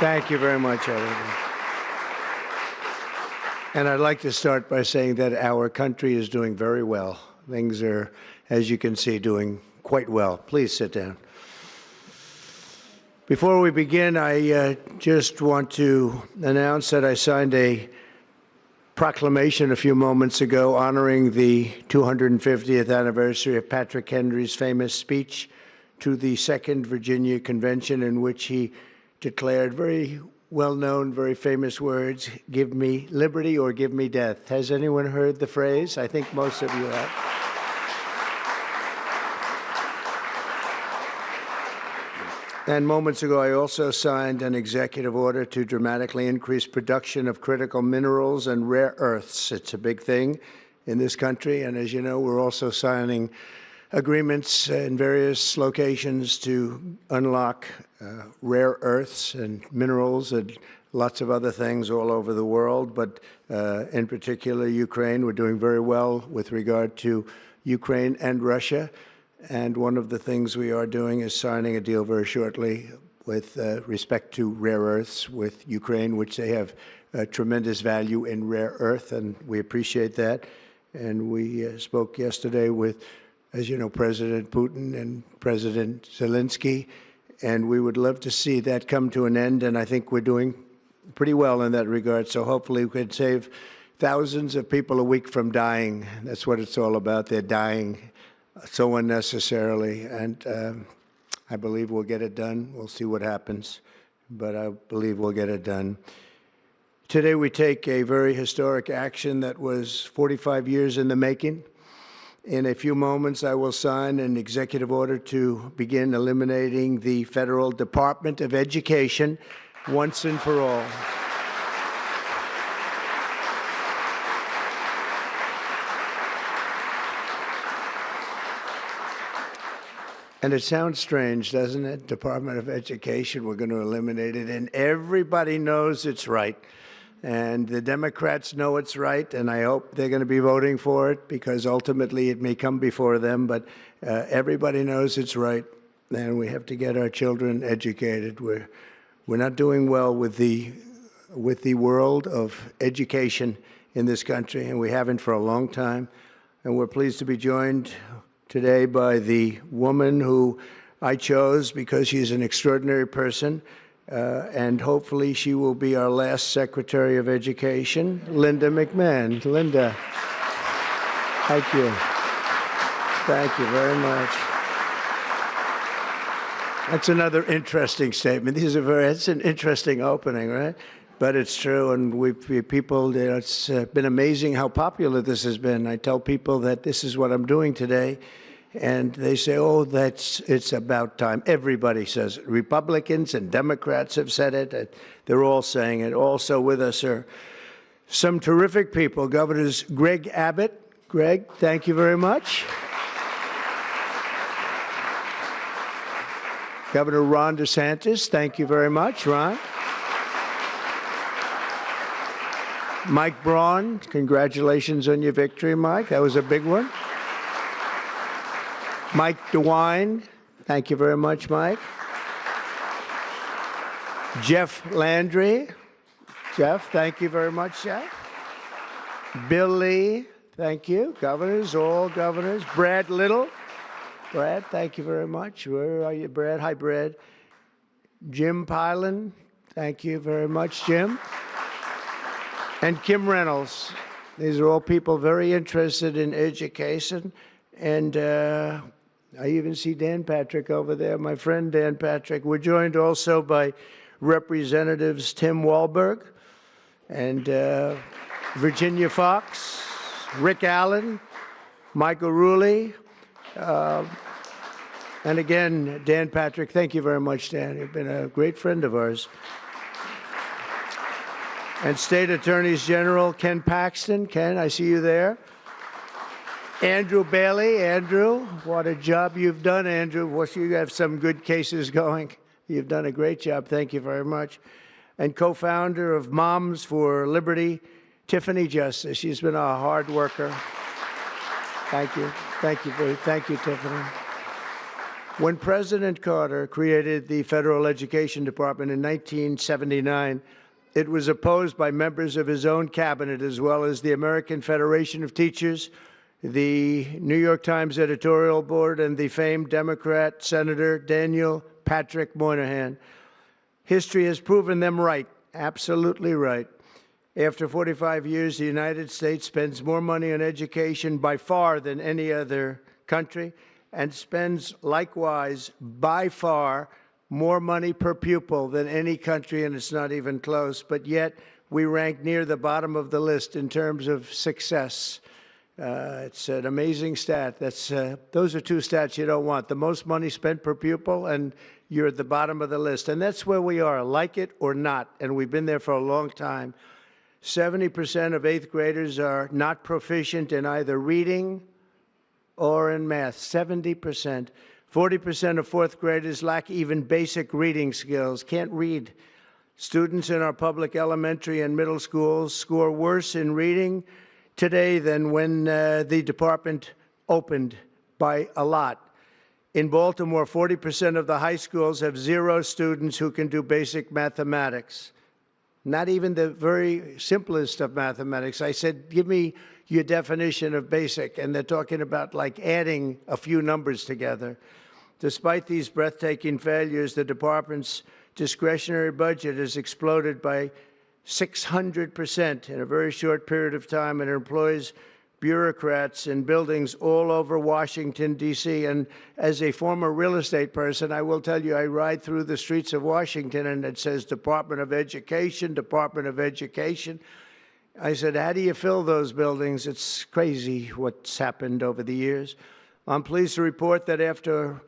Thank you very much, everyone. And I'd like to start by saying that our country is doing very well. Things are, as you can see, doing quite well. Please sit down. Before we begin, I just want to announce that I signed a proclamation a few moments ago honoring the 250th anniversary of Patrick Henry's famous speech to the Second Virginia Convention, in which he declared very well-known, very famous words, "Give me liberty or give me death." Has anyone heard the phrase? I think most of you have. And moments ago, I also signed an executive order to dramatically increase production of critical minerals and rare earths. It's a big thing in this country, and as you know, we're also signing agreements in various locations to unlock rare earths and minerals and lots of other things all over the world, but in particular Ukraine. We're doing very well with regard to Ukraine and Russia, and one of the things we are doing is signing a deal very shortly with respect to rare earths with Ukraine, which they have tremendous value in rare earth, and we appreciate that. And we spoke yesterday with, as you know, President Putin and President Zelensky, and we would love to see that come to an end, and I think we're doing pretty well in that regard. So hopefully we can save thousands of people a week from dying. That's what it's all about. They're dying so unnecessarily, and I believe we'll get it done. We'll see what happens, but I believe we'll get it done. Today we take a very historic action that was 45 years in the making. In a few moments, I will sign an executive order to begin eliminating the Federal Department of Education once and for all. And it sounds strange, doesn't it? Department of Education, we're going to eliminate it, and everybody knows it's right. And the Democrats know it's right, and I hope they're going to be voting for it, because ultimately it may come before them, but everybody knows it's right, and we have to get our children educated. We're not doing well with the world of education in this country, and we haven't for a long time. And we're pleased to be joined today by the woman who I chose because she's an extraordinary person, and hopefully she will be our last Secretary of Education, Linda McMahon. Linda, thank you. Thank you very much. That's another interesting statement. It's an interesting opening, right? But it's true, and it's been amazing how popular this has been. I tell people that this is what I'm doing today, and they say, oh, it's about time. Everybody says it. Republicans and Democrats have said it. They're all saying it. Also with us are some terrific people. Governors Greg Abbott. Greg, thank you very much. Governor Ron DeSantis, thank you very much, Ron. Mike Braun, congratulations on your victory, Mike. That was a big one. Mike DeWine, thank you very much, Mike. Jeff Landry. Jeff, thank you very much, Jeff. Bill Lee, thank you. Governors, all governors. Brad Little. Brad, thank you very much. Where are you, Brad? Hi, Brad. Jim Pilan, thank you very much, Jim. And Kim Reynolds. These are all people very interested in education. And I even see Dan Patrick over there, my friend Dan Patrick. We're joined also by Representatives Tim Walberg and Virginia Fox, Rick Allen, Michael Rulli, and again, Dan Patrick. Thank you very much, Dan. You've been a great friend of ours. And State Attorneys General Ken Paxton. Ken, I see you there. Andrew Bailey. Andrew, what a job you've done, Andrew. You have some good cases going. You've done a great job. Thank you very much. And co-founder of Moms for Liberty, Tiffany Justice. She's been a hard worker. Thank you. Thank you, Tiffany. When President Carter created the Federal Education Department in 1979, it was opposed by members of his own cabinet, as well as the American Federation of Teachers, the New York Times editorial board, and the famed Democrat Senator Daniel Patrick Moynihan. History has proven them right, absolutely right. After 45 years, the United States spends more money on education by far than any other country, and spends likewise by far more money per pupil than any country, and it's not even close. But yet we rank near the bottom of the list in terms of success. It's an amazing stat. Those are two stats you don't want: the most money spent per pupil, and you're at the bottom of the list. And that's where we are, like it or not, and we've been there for a long time. 70% of 8th graders are not proficient in either reading or in math. 70%. 40% of 4th graders lack even basic reading skills, can't read. Students in our public elementary and middle schools score worse in reading today than when the department opened, by a lot. In Baltimore, 40% of the high schools have 0 students who can do basic mathematics. Not even the very simplest of mathematics. I said, give me your definition of basic, and they're talking about like adding a few numbers together. Despite these breathtaking failures, the department's discretionary budget has exploded by 600% in a very short period of time, and it employs bureaucrats in buildings all over Washington, D.C. And as a former real estate person, I will tell you, I ride through the streets of Washington and it says Department of Education, Department of Education. I said, how do you fill those buildings? It's crazy what's happened over the years. I'm pleased to report that after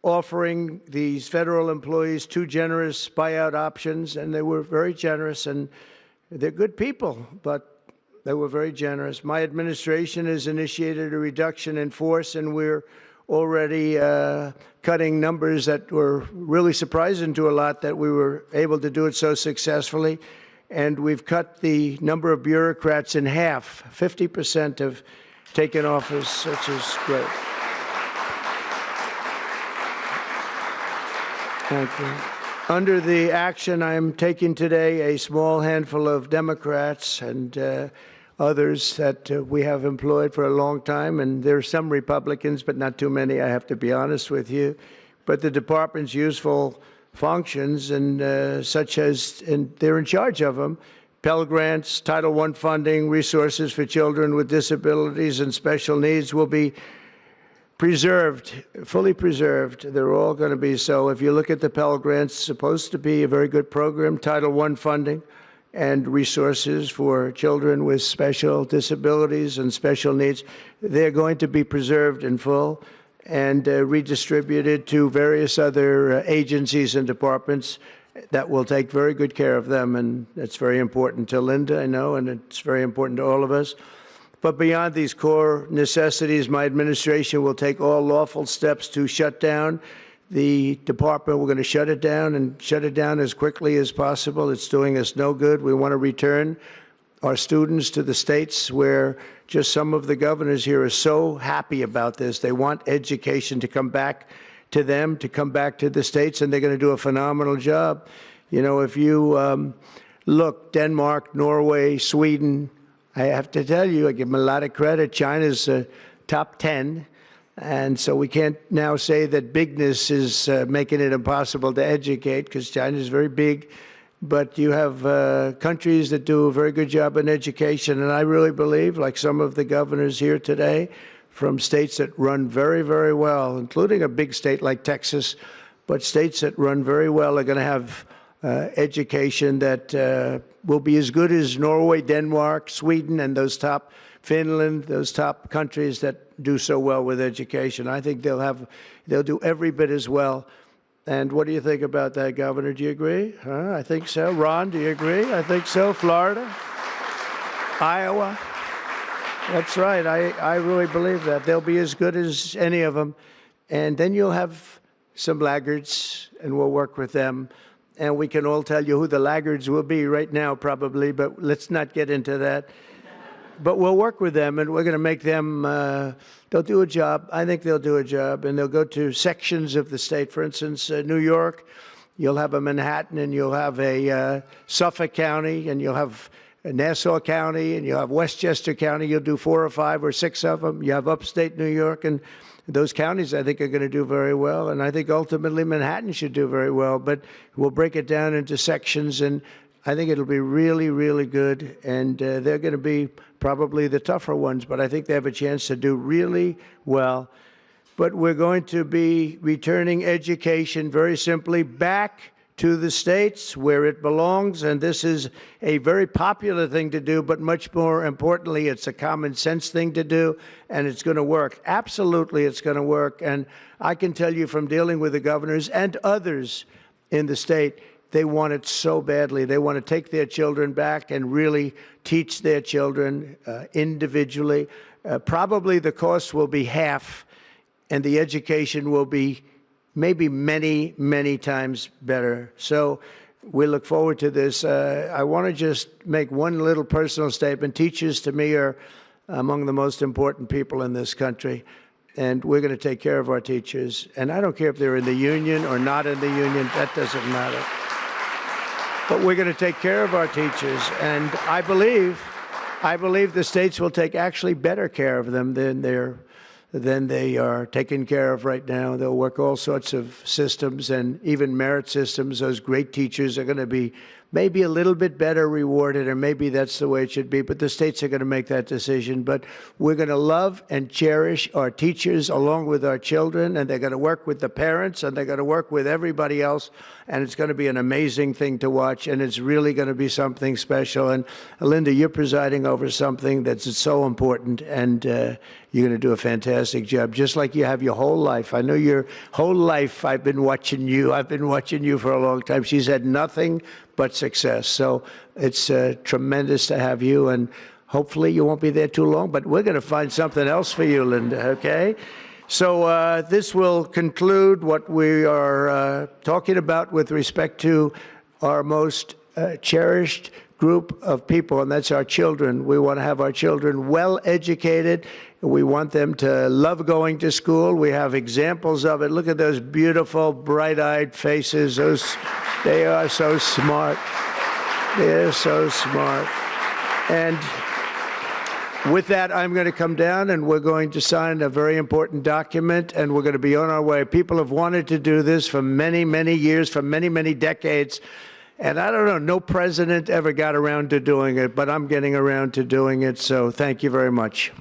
offering these federal employees 2 generous buyout options, and they were very generous, and they're good people, but they were very generous. My administration has initiated a reduction in force, and we're already cutting numbers that were really surprising to a lot, that we were able to do it so successfully. And we've cut the number of bureaucrats in half. 50% have taken office, which is great. Thank you. Under the action I'm taking today, a small handful of Democrats and others that we have employed for a long time, and there are some Republicans, but not too many, I have to be honest with you. But the department's useful functions, and such as, and they're in charge of them: Pell Grants, Title I funding, resources for children with disabilities and special needs will be preserved, fully preserved. They're all going to be so. If you look at the Pell Grants, it's supposed to be a very good program. Title I funding and resources for children with special disabilities and special needs, they're going to be preserved in full and redistributed to various other agencies and departments that will take very good care of them. And that's very important to Linda, I know, and it's very important to all of us. But beyond these core necessities, my administration will take all lawful steps to shut down the department. We're going to shut it down, and shut it down as quickly as possible. It's doing us no good. We want to return our students to the states, where just some of the governors here are so happy about this. They want education to come back to them, to come back to the states, and they're going to do a phenomenal job. You know, if you look, Denmark, Norway, Sweden, I have to tell you, I give them a lot of credit. China's top 10. And so we can't now say that bigness is making it impossible to educate, because China is very big. But you have countries that do a very good job in education. And I really believe, like some of the governors here today, from states that run very, very well, including a big state like Texas, but states that run very well are going to have education that will be as good as Norway, Denmark, Sweden, and those top, Finland, those top countries that do so well with education. I think they'll do every bit as well. And what do you think about that, Governor? Do you agree? I think so. Ron, do you agree? I think so. Florida? Iowa? That's right. I really believe that. They'll be as good as any of them. And then you'll have some laggards, and we'll work with them. And we can all tell you who the laggards will be right now, probably, but let's not get into that. but we'll work with them, and we're going to make them, they'll do a job. I think they'll do a job, and they'll go to sections of the state. For instance, New York, you'll have a Manhattan, and you'll have a Suffolk County, and you'll have Nassau County, and you'll have Westchester County. You'll do 4 or 5 or 6 of them. You have upstate New York, and those counties, I think, are going to do very well. And I think ultimately Manhattan should do very well. But we'll break it down into sections, and I think it'll be really, really good. And they're going to be probably the tougher ones, but I think they have a chance to do really well. But we're going to be returning education very simply back to the states where it belongs, and this is a very popular thing to do, but much more importantly, it's a common sense thing to do, and it's going to work. Absolutely, it's going to work, and I can tell you from dealing with the governors and others in the state, they want it so badly. They want to take their children back and really teach their children individually. Probably the cost will be half, and the education will be maybe many, many times better. So we look forward to this. I want to just make one little personal statement. Teachers, to me, are among the most important people in this country, and we're going to take care of our teachers. And I don't care if they're in the union or not in the union. That doesn't matter. But we're going to take care of our teachers, and I believe the states will take actually better care of them than they are taken care of right now. They'll work all sorts of systems and even merit systems. Those great teachers are going to be maybe a little bit better rewarded, or maybe that's the way it should be, but the states are going to make that decision. But we're going to love and cherish our teachers along with our children, and they're going to work with the parents, and they're going to work with everybody else, and it's going to be an amazing thing to watch, and it's really going to be something special. And Linda, you're presiding over something that's so important, and you're going to do a fantastic job, just like you have your whole life. I know your whole life I've been watching you. I've been watching you for a long time. She's had nothing but success. So it's tremendous to have you, and hopefully you won't be there too long, but we're going to find something else for you, Linda, okay? So this will conclude what we are talking about with respect to our most cherished group of people, and that's our children. We want to have our children well educated. We want them to love going to school. We have examples of it. Look at those beautiful, bright-eyed faces. They are so smart. They're so smart. And with that, I'm going to come down, and we're going to sign a very important document, and we're going to be on our way. People have wanted to do this for many, many years, for many, many decades. And I don't know, no president ever got around to doing it, but I'm getting around to doing it, so thank you very much.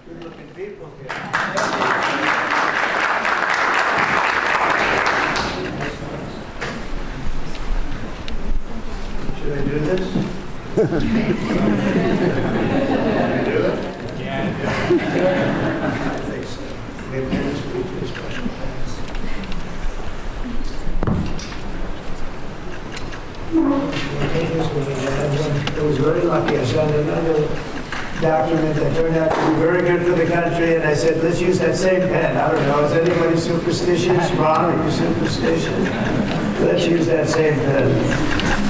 Good-looking people here. Should I do this? I was very lucky. I signed another document that turned out to be very good for the country, and I said, let's use that same pen. I don't know, is anybody superstitious? Ron, are you superstitious? Let's use that same pen.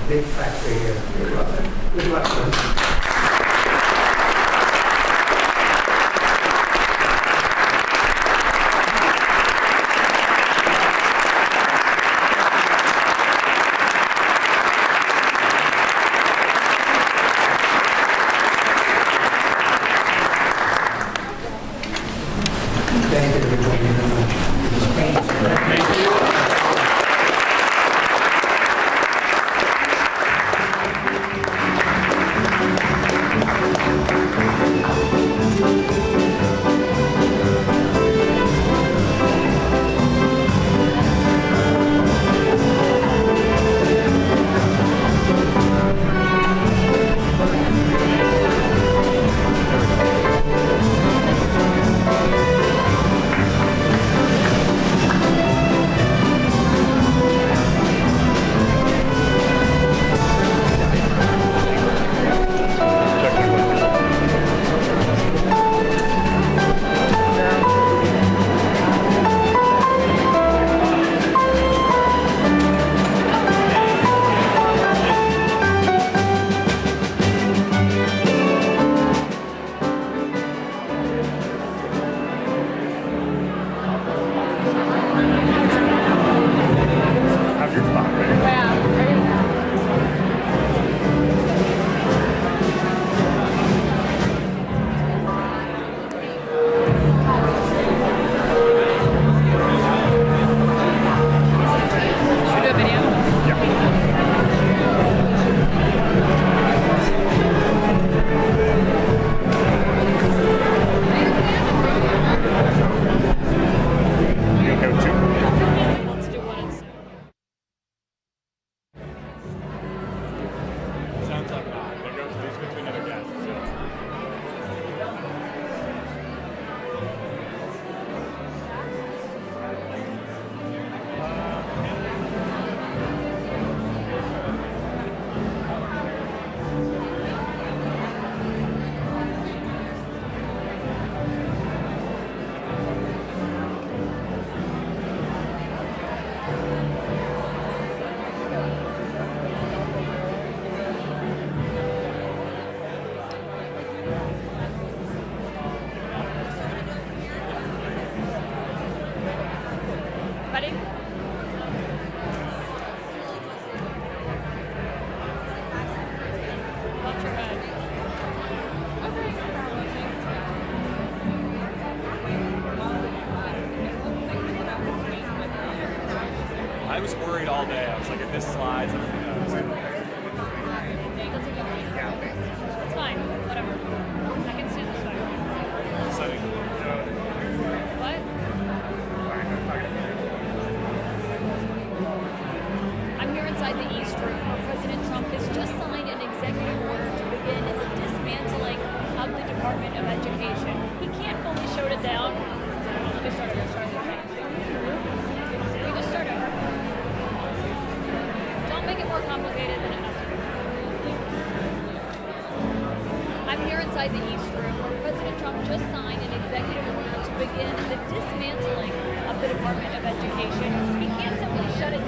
Big factory here. Good luck. Good luck, man. worried all day. I was like, if this slides, I'm gonna It's fine. Whatever. I can stand this way. What? I'm here inside the East Room. President Trump has just signed an executive order to begin the dismantling of the Department of Education. He can't fully show it down. Let me start over. We just start over. Don't make it more complicated than it has to be. I'm here inside the East Room where President Trump just signed an executive order to begin the dismantling of the Department of Education. He can't simply shut it